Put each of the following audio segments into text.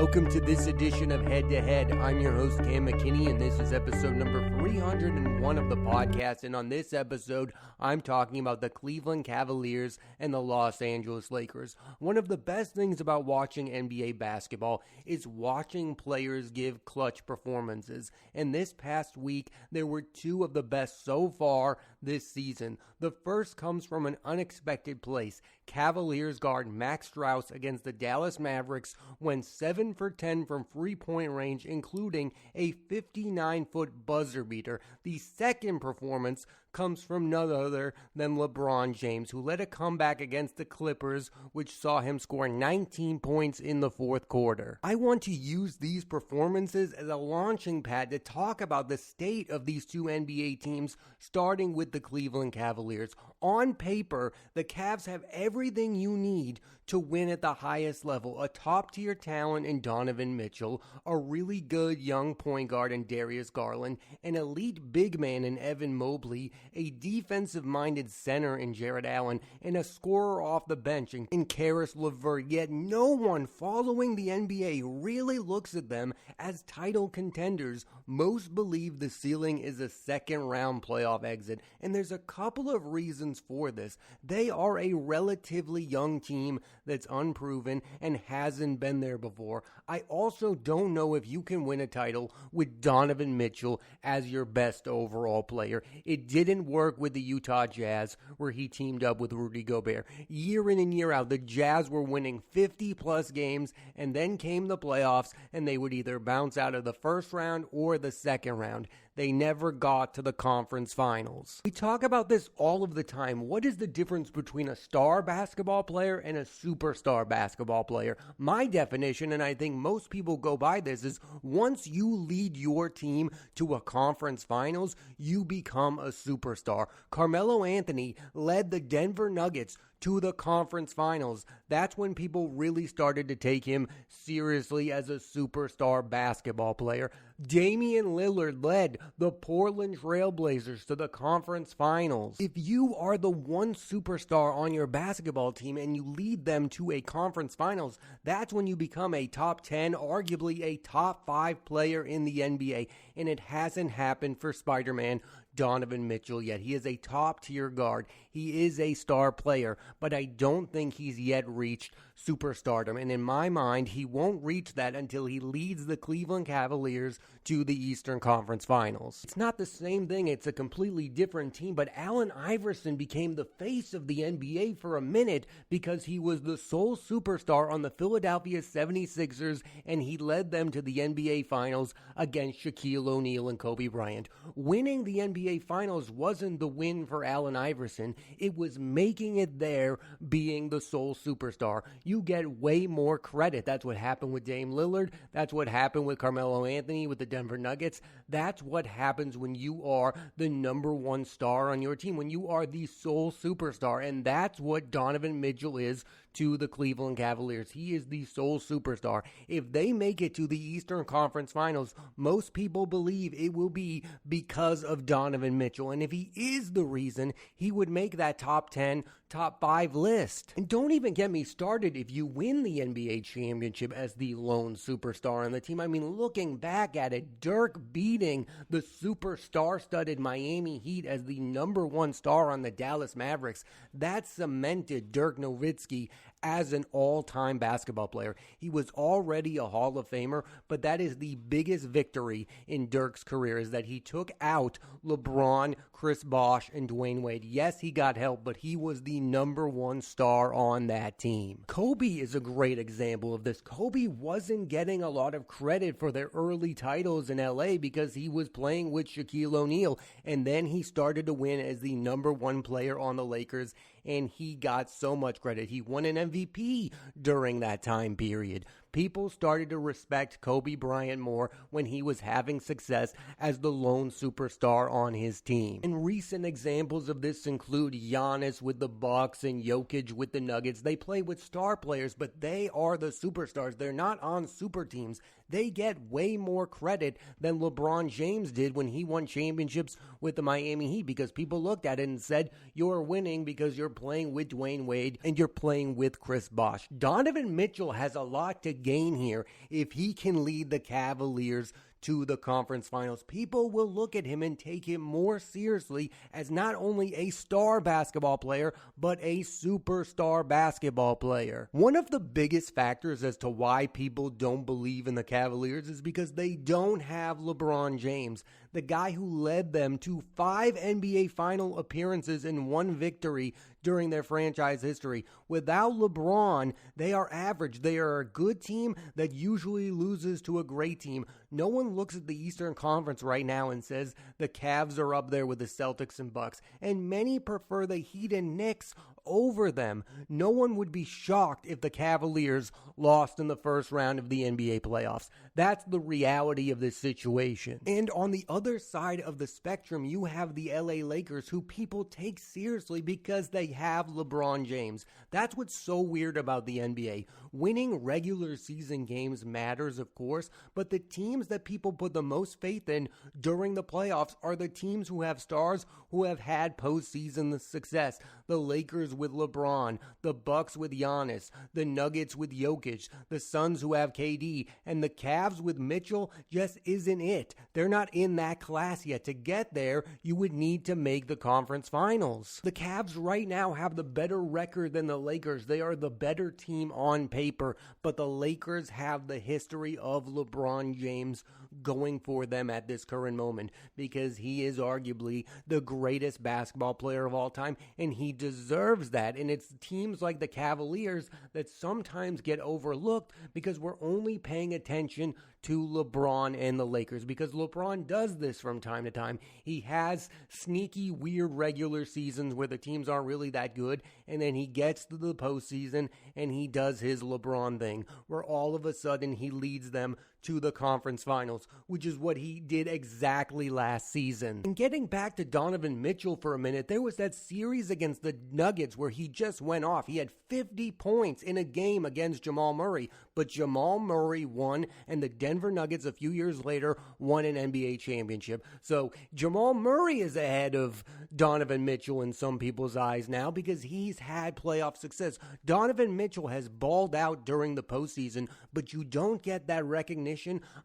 Welcome to this edition of Head to Head. I'm your host, Cam McKinney, and this is episode number 301 of the podcast. And on this episode, I'm talking about the Cleveland Cavaliers and the Los Angeles Lakers. One of the best things about watching NBA basketball is watching players give clutch performances. And this past week, there were two of the best so far this season. The first comes from an unexpected place. Cavaliers guard Max Straus against the Dallas Mavericks went 7 for 10 from three-point range, including a 59-foot buzzer beater. The second performance comes from none other than LeBron James, who led a comeback against the Clippers, which saw him score 19 points in the fourth quarter. I want to use these performances as a launching pad to talk about the state of these two NBA teams, starting with the Cleveland Cavaliers. On paper, the Cavs have everything you need to win at the highest level. A top-tier talent in Donovan Mitchell, a really good young point guard in Darius Garland, an elite big man in Evan Mobley, a defensive-minded center in Jarrett Allen, and a scorer off the bench in Caris LeVert. Yet no one following the NBA really looks at them as title contenders. Most believe the ceiling is a second-round playoff exit, and there's a couple of reasons for this. They are a relatively young team that's unproven and hasn't been there before. I also don't know if you can win a title with Donovan Mitchell as your best overall player. It didn't work with the Utah Jazz, where he teamed up with Rudy Gobert. Year in and year out, the Jazz were winning 50-plus games, and then came the playoffs, and they would either bounce out of the first round or the second round. They never got to the conference finals. We talk about this all of the time. What is the difference between a star basketball player and a superstar basketball player? My definition, and I think most people go by this, is once you lead your team to a conference finals, you become a superstar. Carmelo Anthony led the Denver Nuggets to the conference finals. That's when people really started to take him seriously as a superstar basketball player. Damian Lillard led the Portland Trail Blazers to the conference finals. If you are the one superstar on your basketball team and you lead them to a conference finals, that's when you become a top 10, arguably a top 5 player in the NBA. And it hasn't happened for Spider-Man Donovan Mitchell yet. He is a top-tier guard. He is a star player, but I don't think he's yet reached superstardom. And in my mind, he won't reach that until he leads the Cleveland Cavaliers to the Eastern Conference Finals. It's not the same thing. It's a completely different team, but Allen Iverson became the face of the NBA for a minute because he was the sole superstar on the Philadelphia 76ers, and he led them to the NBA Finals against Shaquille O'Neal and Kobe Bryant. Winning the NBA Finals wasn't the win for Allen Iverson. It was making it there, being the sole superstar. You get way more credit. That's what happened with Dame Lillard. That's what happened with Carmelo Anthony with the Denver Nuggets. That's what happens when you are the number one star on your team, when you are the sole superstar. And that's what Donovan Mitchell is to the Cleveland Cavaliers. He is the sole superstar. If they make it to the Eastern Conference Finals, most people believe it will be because of Donovan Mitchell. And if he is the reason, he would make that top 10, top 5 list. And don't even get me started if you win the NBA championship as the lone superstar on the team. I mean, looking back at it, Dirk beating the superstar-studded Miami Heat as the number one star on the Dallas Mavericks, that cemented Dirk Nowitzki as an all-time basketball player. He was already a Hall of Famer, but that is the biggest victory in Dirk's career, is that he took out LeBron, Chris Bosh, and Dwayne Wade. Yes, he got help, but he was the number one star on that team. Kobe is a great example of this. Kobe wasn't getting a lot of credit for their early titles in LA because he was playing with Shaquille O'Neal, and then he started to win as the number one player on the Lakers, and he got so much credit. He won an MVP during that time period. People started to respect Kobe Bryant more when he was having success as the lone superstar on his team. And recent examples of this include Giannis with the Bucks and Jokic with the Nuggets. They play with star players, but they are the superstars. They're not on super teams. They get way more credit than LeBron James did when he won championships with the Miami Heat, because people looked at it and said, you're winning because you're playing with Dwayne Wade and you're playing with Chris Bosh. Donovan Mitchell has a lot to gain here if he can lead the Cavaliers to the conference finals. People will look at him and take him more seriously as not only a star basketball player, but a superstar basketball player. One of the biggest factors as to why people don't believe in the Cavaliers is because they don't have LeBron James, the guy who led them to 5 NBA final appearances and 1 victory during their franchise history. Without LeBron, they are average. They are a good team that usually loses to a great team. No one looks at the Eastern Conference right now and says the Cavs are up there with the Celtics and Bucks, and many prefer the Heat and Knicks over them. No one would be shocked if the Cavaliers lost in the first round of the NBA playoffs. That's the reality of this situation. And on the other side of the spectrum, you have the LA Lakers, who people take seriously because they have LeBron James. That's what's so weird about the NBA. Winning regular season games matters, of course, but the teams that people put the most faith in during the playoffs are the teams who have stars who have had postseason success. The Lakers with LeBron, the Bucks with Giannis, the Nuggets with Jokic, the Suns who have KD, and the Cavs with Mitchell just isn't it. They're not in that class yet. To get there, you would need to make the conference finals. The Cavs right now have the better record than the Lakers. They are the better team on paper, but the Lakers have the history of LeBron James going for them at this current moment because he is arguably the greatest basketball player of all time, and he deserves that. And it's teams like the Cavaliers that sometimes get overlooked because we're only paying attention to LeBron and the Lakers, because LeBron does this from time to time. He has sneaky, weird regular seasons where the teams aren't really that good, and then he gets to the postseason and he does his LeBron thing, where all of a sudden he leads them to the conference finals, which is what he did exactly last season. And getting back to Donovan Mitchell for a minute, there was that series against the Nuggets where he just went off. He had 50 points in a game against Jamal Murray, but Jamal Murray won, and the Denver Nuggets a few years later won an NBA championship. So Jamal Murray is ahead of Donovan Mitchell in some people's eyes now because he's had playoff success. Donovan Mitchell has balled out during the postseason, but you don't get that recognition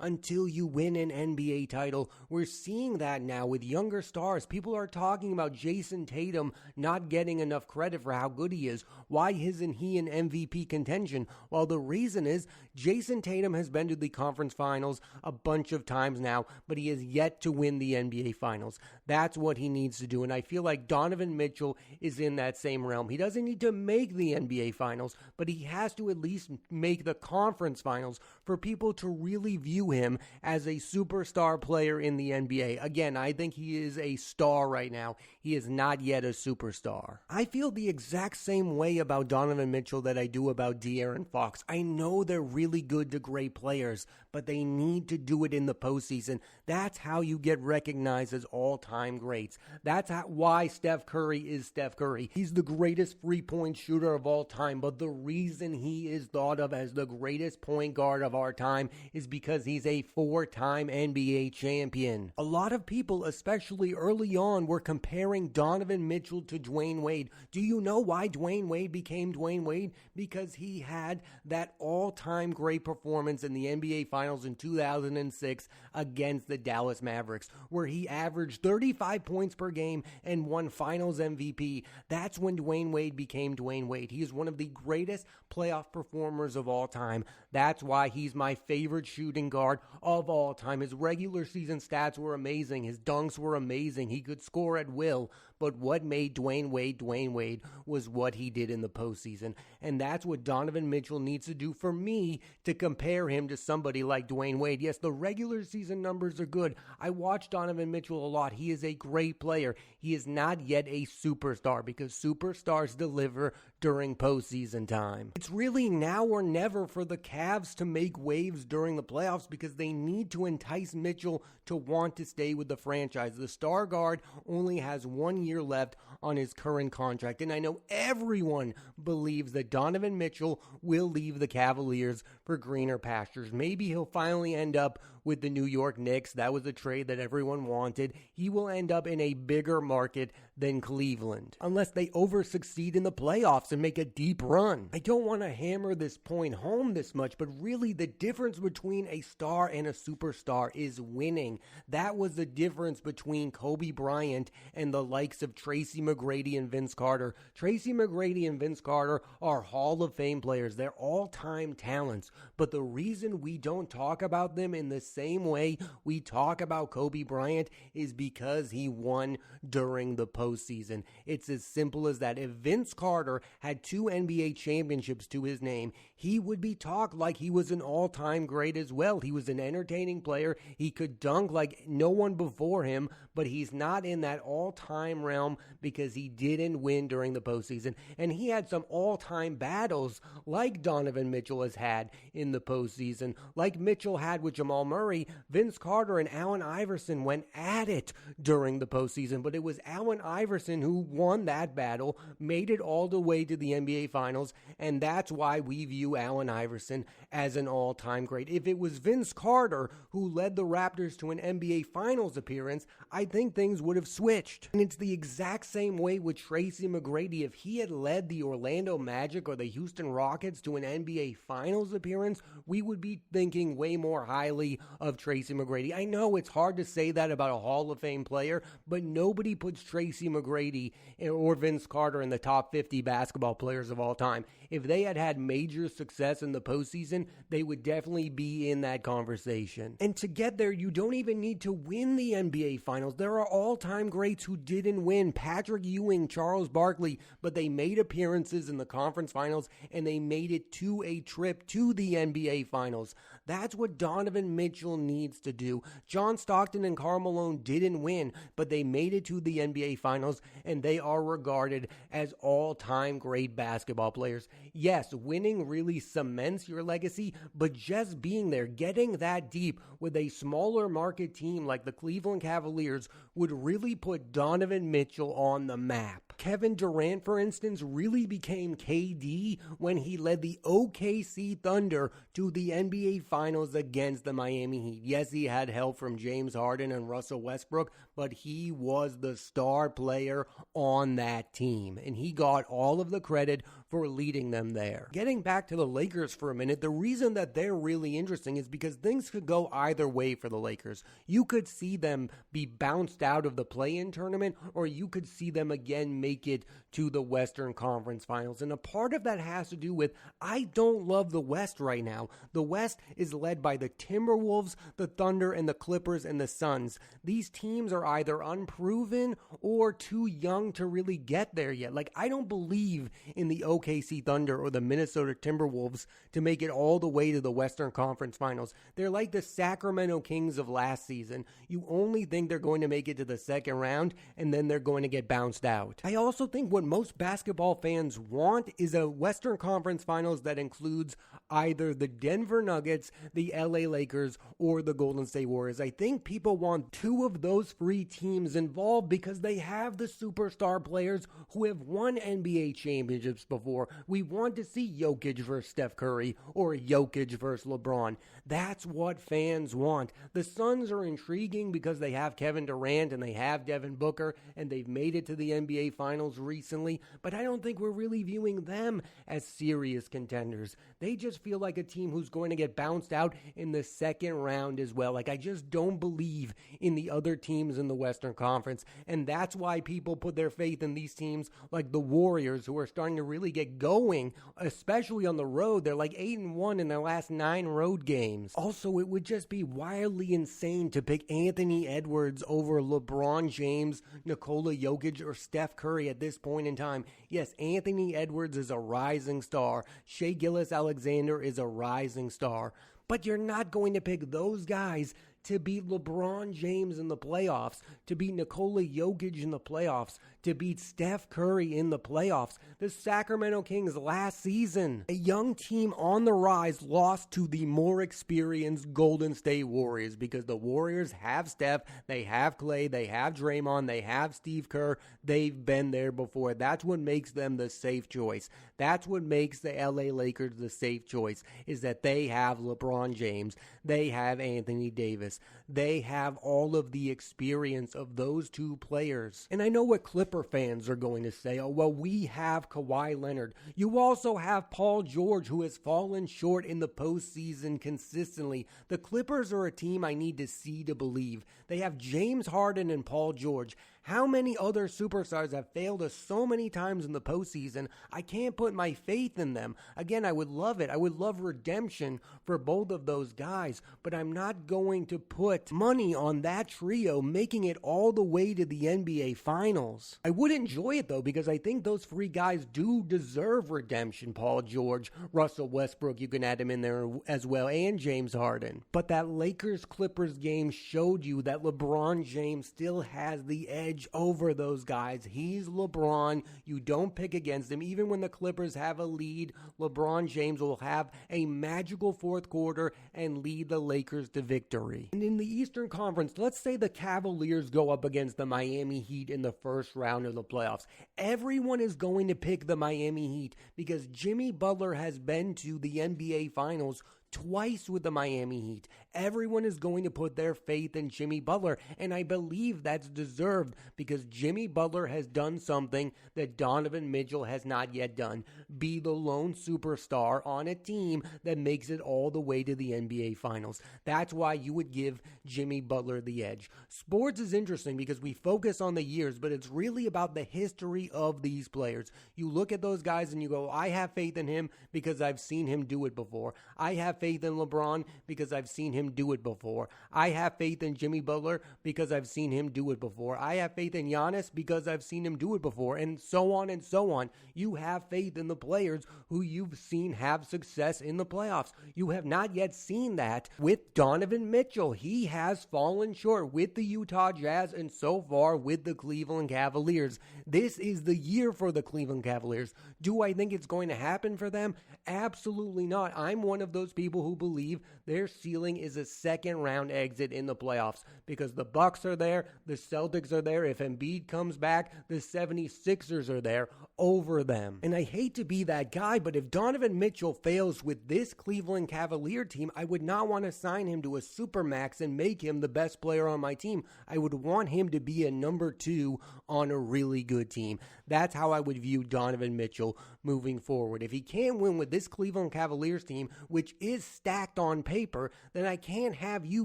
until you win an NBA title. We're seeing that now with younger stars. People are talking about Jason Tatum not getting enough credit for how good he is. Why isn't he in MVP contention? Well, the reason is Jason Tatum has been to the conference finals a bunch of times now, but he has yet to win the NBA finals. That's what he needs to do, and I feel like Donovan Mitchell is in that same realm. He doesn't need to make the NBA finals, but he has to at least make the conference finals for people to really view him as a superstar player in the NBA. Again, I think he is a star right now. He is not yet a superstar. I feel the exact same way about Donovan Mitchell that I do about De'Aaron Fox. I know they're really good to great players, but they need to do it in the postseason. That's how you get recognized as all-time greats. That's why Steph Curry is Steph Curry. He's the greatest three-point shooter of all time, but the reason he is thought of as the greatest point guard of our time is because he's a 4-time NBA champion. A lot of people, especially early on, were comparing Donovan Mitchell to Dwayne Wade. Do you know why Dwayne Wade became Dwayne Wade? Because he had that all-time great performance in the NBA Finals in 2006 against the Dallas Mavericks, where he averaged 35 points per game and won Finals MVP. That's when Dwayne Wade became Dwayne Wade. He is one of the greatest playoff performers of all time. That's why he's my favorite shooting guard of all time. His regular season stats were amazing. His dunks were amazing. He could score at will. But what made Dwayne Wade was what he did in the postseason. And that's what Donovan Mitchell needs to do for me to compare him to somebody like Dwayne Wade. Yes, the regular season numbers are good. I watch Donovan Mitchell a lot. He is a great player. He is not yet a superstar because superstars deliver during postseason time. It's really now or never for the Cavs to make waves during the playoffs because they need to entice Mitchell to want to stay with the franchise. The star guard only has 1 year left on his current contract, and I know everyone believes that Donovan Mitchell will leave the Cavaliers for greener pastures. Maybe he'll finally end up with the New York Knicks. That was a trade that everyone wanted. He will end up in a bigger market than Cleveland, unless they over-succeed in the playoffs and make a deep run. I don't want to hammer this point home this much, but really the difference between a star and a superstar is winning. That was the difference between Kobe Bryant and the likes of Tracy McGrady and Vince Carter. Tracy McGrady and Vince Carter are Hall of Fame players. They're all-time talents. But the reason we don't talk about them in the same way we talk about Kobe Bryant is because he won during the postseason. It's as simple as that. If Vince Carter had 2 NBA championships to his name, he would be talked like he was an all-time great as well. He was an entertaining player. He could dunk like no one before him, but he's not in that all-time realm because he didn't win during the postseason. And he had some all-time battles like Donovan Mitchell has had in the postseason. Like Mitchell had with Jamal Murray, Vince Carter and Allen Iverson went at it during the postseason. But it was Allen Iverson who won that battle, made it all the way to the NBA Finals, and that's why we view Allen Iverson as an all-time great. If it was Vince Carter who led the Raptors to an NBA Finals appearance, I think things would have switched. And it's the exact same way with Tracy McGrady. If he had led the Orlando Magic or the Houston Rockets to an NBA Finals appearance, we would be thinking way more highly of Tracy McGrady. I know it's hard to say that about a Hall of Fame player, but nobody puts Tracy McGrady or Vince Carter in the top 50 basketball players of all time. If they had had major success in the postseason, they would definitely be in that conversation. And to get there, you don't even need to win the NBA Finals. There are all-time greats who didn't win. Patrick Ewing, Charles Barkley, but they made appearances in the conference finals and they made it to a trip to the NBA Finals. That's what Donovan Mitchell needs to do. John Stockton and Karl Malone didn't win, but they made it to the NBA Finals and they are regarded as all-time great basketball players. Yes, winning really cements your legacy, but just being there, getting that deep with a smaller market team like the Cleveland Cavaliers would really put Donovan Mitchell on the map. Kevin Durant, for instance, really became KD when he led the OKC Thunder to the NBA Finals against the Miami Heat. Yes, he had help from James Harden and Russell Westbrook, but he was the star player on that team, and he got all of the credit for leading them there. Getting back to the Lakers for a minute, the reason that they're really interesting is because things could go either way for the Lakers. You could see them be bounced out of the play-in tournament, or you could see them again make it to the Western Conference Finals. And a part of that has to do with, I don't love the West right now. The West is led by the Timberwolves, the Thunder, and the Clippers, and the Suns. These teams are either unproven or too young to really get there yet. Like, I don't believe in the OKC Thunder or the Minnesota Timberwolves to make it all the way to the Western Conference Finals. They're like the Sacramento Kings of last season. You only think they're going to make it to the second round, and then they're going to get bounced out. I also think what most basketball fans want is a Western Conference Finals that includes either the Denver Nuggets, the LA Lakers, or the Golden State Warriors. I think people want two of those three teams involved because they have the superstar players who have won NBA championships before. We want to see Jokic versus Steph Curry or Jokic versus LeBron. That's what fans want. The Suns are intriguing because they have Kevin Durant and they have Devin Booker and they've made it to the NBA Finals recently, but I don't think we're really viewing them as serious contenders. They just feel like a team who's going to get bounced out in the second round as well. Like, I just don't believe in the other teams in the Western Conference, and that's why people put their faith in these teams like the Warriors, who are starting to really get going, especially on the road. They're like 8-1 in their last 9 road games. Also, it would just be wildly insane to pick Anthony Edwards over LeBron James, Nikola Jokic, or Steph Curry at this point in time. Yes, Anthony Edwards is a rising star. Shai Gilgeous-Alexander is a rising star. But you're not going to pick those guys to beat LeBron James in the playoffs, to beat Nikola Jokic in the playoffs, to beat Steph Curry in the playoffs. The Sacramento Kings last season, a young team on the rise, lost to the more experienced Golden State Warriors because the Warriors have Steph, they have Klay, they have Draymond, they have Steve Kerr. They've been there before. That's what makes them the safe choice. That's what makes the LA Lakers the safe choice, is that they have LeBron James, they have Anthony Davis. because they have all of the experience of those two players. And I know what Clipper fans are going to say, oh, well, we have Kawhi Leonard. You also have Paul George, who has fallen short in the postseason consistently. The Clippers are a team I need to see to believe. They have James Harden and Paul George. How many other superstars have failed us so many times in the postseason? I can't put my faith in them. Again, I would love it. I would love redemption for both of those guys, but I'm not going to put money on that trio making it all the way to the NBA Finals. I would enjoy it, though, because I think those three guys do deserve redemption. Paul George, Russell Westbrook, you can add him in there as well, and James Harden. But that Lakers-Clippers game showed you that LeBron James still has the edge over those guys. He's LeBron. You don't pick against him. Even when the Clippers have a lead, LeBron James will have a magical fourth quarter and lead the Lakers to victory. And in the Eastern Conference, let's say the Cavaliers go up against the Miami Heat in the first round of the playoffs. Everyone is going to pick the Miami Heat because Jimmy Butler has been to the NBA Finals twice with the Miami Heat. Everyone is going to put their faith in Jimmy Butler, and I believe that's deserved because Jimmy Butler has done something that Donovan Mitchell has not yet done. Be the lone superstar on a team that makes it all the way to the NBA Finals. That's why you would give Jimmy Butler the edge. Sports is interesting because we focus on the years, but it's really about the history of these players. You look at those guys and you go, I have faith in him because I've seen him do it before. I have faith in LeBron because I've seen him do it before. I have faith in Jimmy Butler because I've seen him do it before. I have faith in Giannis because I've seen him do it before, and so on and so on. You have faith in the players who you've seen have success in the playoffs. You have not yet seen that with Donovan Mitchell. He has fallen short with the Utah Jazz and so far with the Cleveland Cavaliers. This is the year for the Cleveland Cavaliers. Do I think it's going to happen for them? Absolutely not. I'm one of those people who believe their ceiling is a second round exit in the playoffs because the Bucks are there, the Celtics are there. If Embiid comes back, the 76ers are there over them. And I hate to be that guy, but if Donovan Mitchell fails with this Cleveland Cavalier team, I would not want to sign him to a supermax and make him the best player on my team. I would want him to be a number 2 on a really good team. That's how I would view Donovan Mitchell moving forward. If he can't win with this Cleveland Cavaliers team, which is stacked on paper, then I can't have you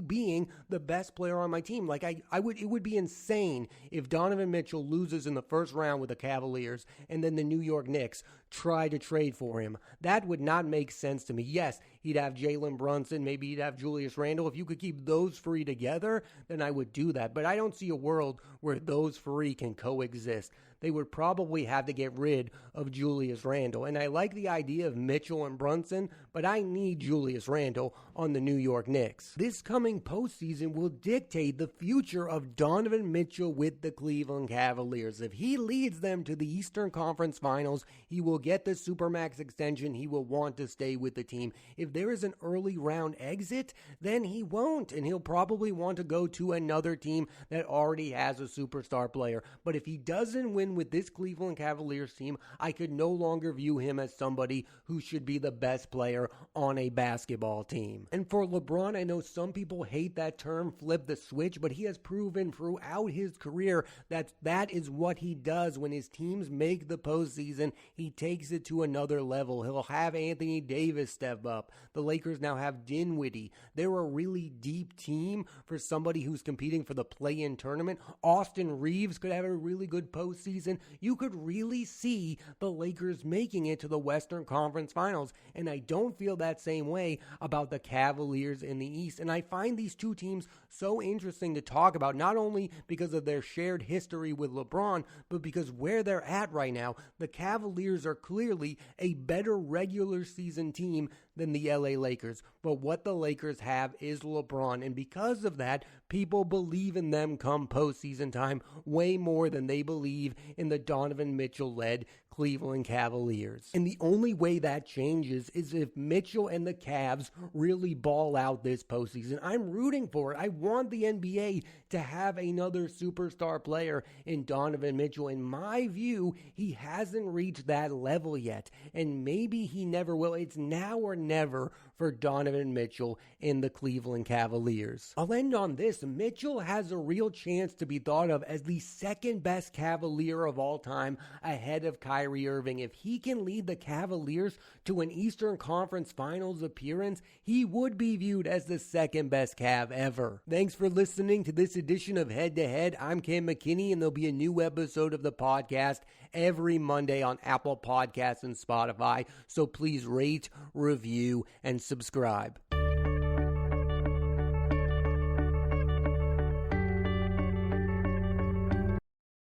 being the best player on my team. Like it would be insane if Donovan Mitchell loses in the first round with the Cavaliers and then the New York Knicks try to trade for him. That would not make sense to me. Yes, he'd have Jalen Brunson, maybe he'd have Julius Randle. If you could keep those three together, then I would do that. But I don't see a world where those three can coexist. They would probably have to get rid of Julius Randle. And I like the idea of Mitchell and Brunson, but I need Julius Randle on the New York Knicks. This coming postseason will dictate the future of Donovan Mitchell with the Cleveland Cavaliers. If he leads them to the Eastern Conference Finals, he will get the Supermax extension. He will want to stay with the team. If there is an early round exit, then he won't, and he'll probably want to go to another team that already has a superstar player. But if he doesn't win with this Cleveland Cavaliers team, I could no longer view him as somebody who should be the best player on a basketball team. And for LeBron, I know some people hate that term, flip the switch, but he has proven throughout his career that is what he does. When his teams make the postseason, he takes it to another level. He'll have Anthony Davis step up. The Lakers now have Dinwiddie. They're a really deep team for somebody who's competing for the play-in tournament. Austin Reeves could have a really good postseason. You could really see the Lakers making it to the Western Conference Finals, and I don't feel that same way about the Cavaliers in the East. And I find these two teams so interesting to talk about, not only because of their shared history with LeBron, but because where they're at right now, the Cavaliers are clearly a better regular season team than the LA Lakers. But what the Lakers have is LeBron, and because of that, people believe in them come postseason time way more than they believe in the Donovan Mitchell-led Cleveland Cavaliers. And the only way that changes is if Mitchell and the Cavs really ball out this postseason. I'm rooting for it. I want the NBA to have another superstar player in Donovan Mitchell. In my view, he hasn't reached that level yet, and maybe he never will. It's now or never for Donovan Mitchell in the Cleveland Cavaliers. I'll end on this. Mitchell has a real chance to be thought of as the second best Cavalier of all time ahead of Kyrie Irving. If he can lead the Cavaliers to an Eastern Conference Finals appearance, he would be viewed as the second best Cav ever. Thanks for listening to this edition of Head to Head. I'm Cam McKinney, and there'll be a new episode of the podcast every Monday on Apple Podcasts and Spotify. So please rate, review, and subscribe.